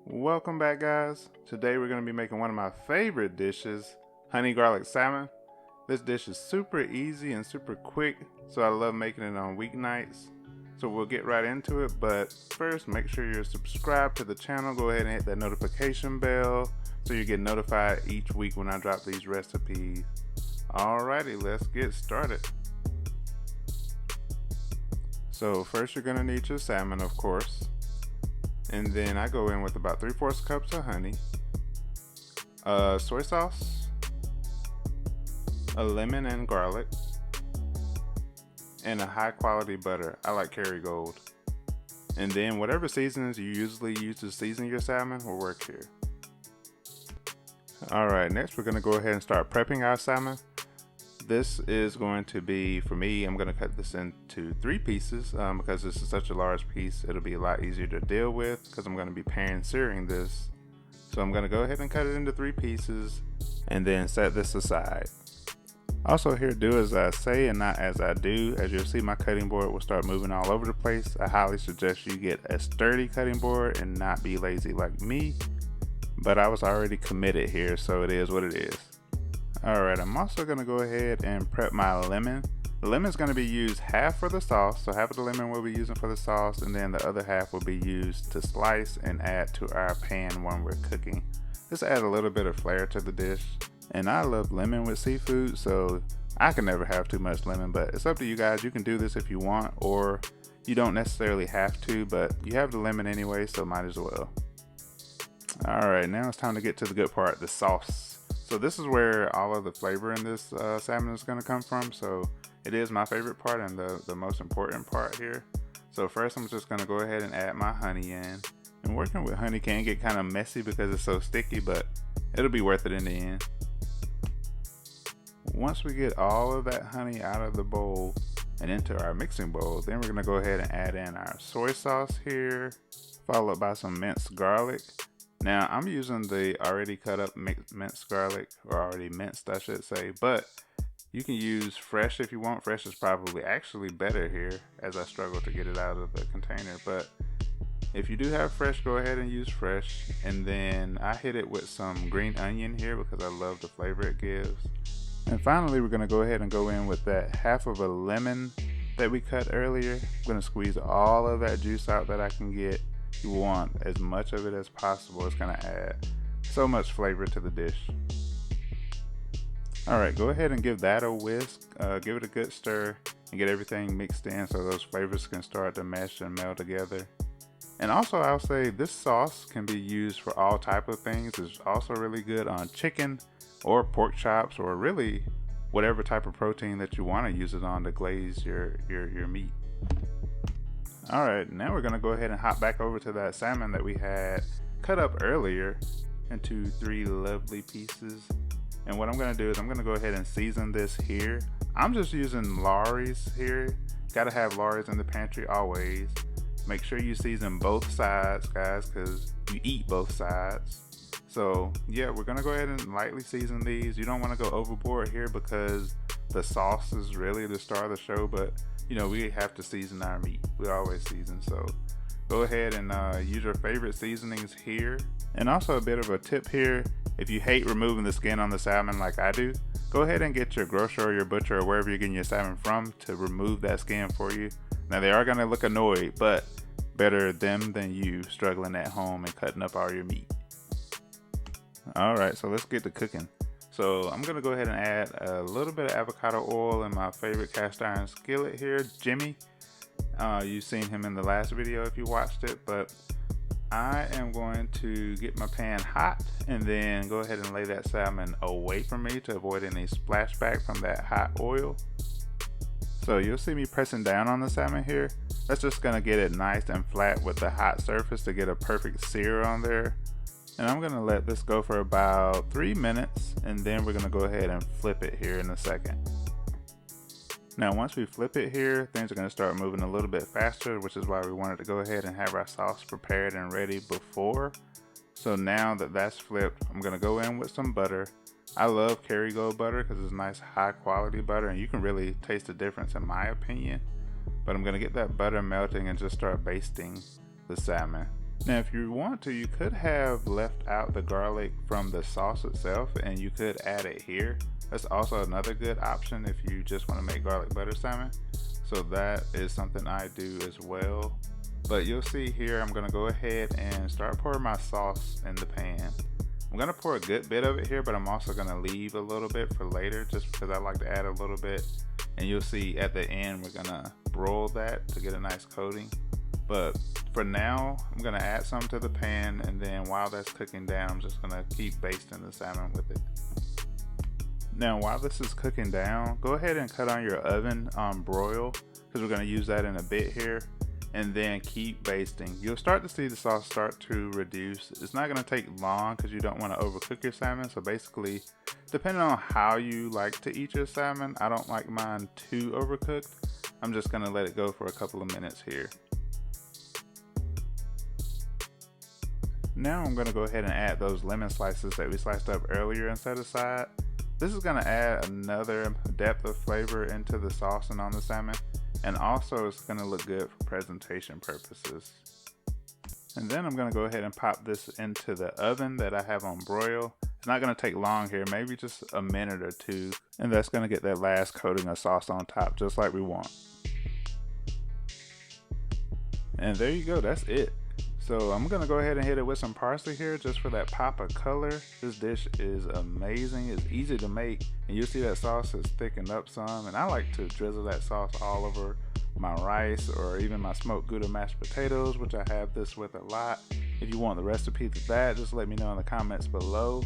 Welcome back, guys. Today we're going to be making one of my favorite dishes, honey garlic salmon. This dish is super easy and super quick, so I love making it on weeknights. So we'll get right into it, but first make sure you're subscribed to the channel. Go ahead and hit that notification bell so you get notified each week when I drop these recipes. Alrighty, let's get started. So first you're going to need your salmon, of course. And then I go in with about 3/4 cups of honey, soy sauce, a lemon and garlic, and a high quality butter. I like Kerrygold. And then whatever seasonings you usually use to season your salmon will work here. Alright, next we're going to go ahead and start prepping our salmon. This is going to be, for me, I'm going to cut this into 3 pieces because this is such a large piece. It'll be a lot easier to deal with because I'm going to be pan-searing this. So I'm going to go ahead and cut it into 3 pieces and then set this aside. Also here, do as I say and not as I do. As you'll see, my cutting board will start moving all over the place. I highly suggest you get a sturdy cutting board and not be lazy like me. But I was already committed here, so it is what it is. Alright, I'm also going to go ahead and prep my lemon. The lemon is going to be used half for the sauce, so half of the lemon we'll be using for the sauce, and then the other half will be used to slice and add to our pan when we're cooking. This adds a little bit of flair to the dish, and I love lemon with seafood, so I can never have too much lemon, but it's up to you guys. You can do this if you want, or you don't necessarily have to, but you have the lemon anyway, so might as well. Alright, now it's time to get to the good part, the sauce. So this is where all of the flavor in this salmon is going to come from. So it is my favorite part and the most important part here. So first I'm just going to go ahead and add my honey in. And working with honey can get kind of messy because it's so sticky, but it'll be worth it in the end. Once we get all of that honey out of the bowl and into our mixing bowl, then we're going to go ahead and add in our soy sauce here, followed by some minced garlic. Now I'm using the already cut up minced garlic, or already minced I should say, but you can use fresh if you want. Fresh is probably actually better here as I struggle to get it out of the container, but if you do have fresh, go ahead and use fresh. And then I hit it with some green onion here because I love the flavor it gives. And finally we're going to go ahead and go in with that half of a lemon that we cut earlier. I'm going to squeeze all of that juice out that I can get. You want as much of it as possible. It's going to add so much flavor to the dish. Alright, go ahead and give that a whisk. Give it a good stir and get everything mixed in so those flavors can start to mesh and meld together. And also I'll say this sauce can be used for all type of things. It's also really good on chicken or pork chops, or really whatever type of protein that you want to use it on to glaze your meat. Alright, now we're going to go ahead and hop back over to that salmon that we had cut up earlier into 3 lovely pieces. And what I'm going to do is I'm going to go ahead and season this here. I'm just using Lawry's here. Gotta have Lawry's in the pantry always. Make sure you season both sides, guys, because you eat both sides. So yeah, we're going to go ahead and lightly season these. You don't want to go overboard here because the sauce is really the star of the show, but you know, we have to season our meat. We always season, so go ahead and use your favorite seasonings here. And also a bit of a tip here, if you hate removing the skin on the salmon like I do, go ahead and get your grocer or your butcher or wherever you're getting your salmon from to remove that skin for you. Now they are going to look annoyed, but better them than you struggling at home and cutting up all your meat. Alright, so let's get to cooking. So I'm going to go ahead and add a little bit of avocado oil in my favorite cast iron skillet here, Jimmy. You've seen him in the last video if you watched it, but I am going to get my pan hot and then go ahead and lay that salmon away from me to avoid any splashback from that hot oil. So you'll see me pressing down on the salmon here. That's just going to get it nice and flat with the hot surface to get a perfect sear on there. And I'm going to let this go for about 3 minutes, and then we're going to go ahead and flip it here in a second. Now once we flip it here, things are going to start moving a little bit faster, which is why we wanted to go ahead and have our sauce prepared and ready before. So now that that's flipped, I'm going to go in with some butter. I love Kerrygold butter because it's nice high quality butter, and you can really taste the difference in my opinion. But I'm going to get that butter melting and just start basting the salmon. Now if you want to, you could have left out the garlic from the sauce itself and you could add it here. That's also another good option if you just want to make garlic butter salmon. So that is something I do as well. But you'll see here, I'm gonna go ahead and start pouring my sauce in the pan. I'm gonna pour a good bit of it here, but I'm also gonna leave a little bit for later just because I like to add a little bit. And you'll see at the end, we're gonna broil that to get a nice coating. But for now, I'm gonna add some to the pan, and then while that's cooking down, I'm just gonna keep basting the salmon with it. Now while this is cooking down, go ahead and cut on your oven on broil because we're going to use that in a bit here, and then keep basting. You'll start to see the sauce start to reduce. It's not going to take long because you don't want to overcook your salmon. So basically, depending on how you like to eat your salmon, I don't like mine too overcooked. I'm just going to let it go for a couple of minutes here. Now I'm going to go ahead and add those lemon slices that we sliced up earlier and set aside. This is going to add another depth of flavor into the sauce and on the salmon, and also it's going to look good for presentation purposes. And then I'm going to go ahead and pop this into the oven that I have on broil. It's not going to take long here, maybe just a minute or two, and that's going to get that last coating of sauce on top just like we want. And there you go, that's it. So I'm gonna go ahead and hit it with some parsley here just for that pop of color. This dish is amazing, it's easy to make, and you'll see that sauce has thickened up some, and I like to drizzle that sauce all over my rice or even my smoked Gouda mashed potatoes, which I have this with a lot. If you want the recipe to that, just let me know in the comments below.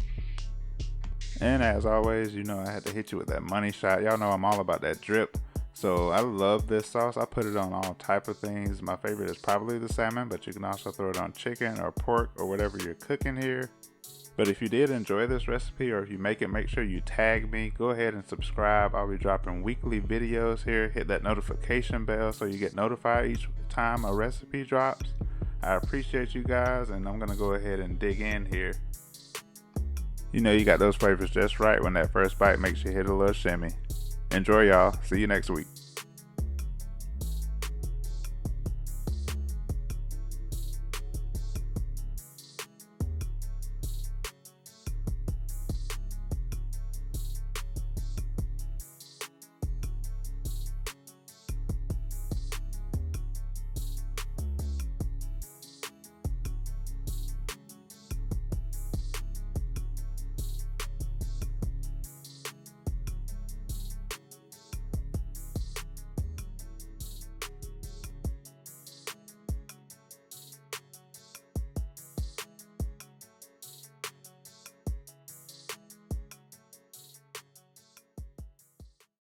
And as always, you know I had to hit you with that money shot. Y'all know I'm all about that drip. So I love this sauce. I put it on all type of things. My favorite is probably the salmon, but you can also throw it on chicken or pork or whatever you're cooking here. But if you did enjoy this recipe, or if you make it, make sure you tag me. Go ahead and subscribe. I'll be dropping weekly videos here. Hit that notification bell so you get notified each time a recipe drops. I appreciate you guys, and I'm gonna go ahead and dig in here. You know you got those flavors just right when that first bite makes you hit a little shimmy. Enjoy, y'all. See you next week.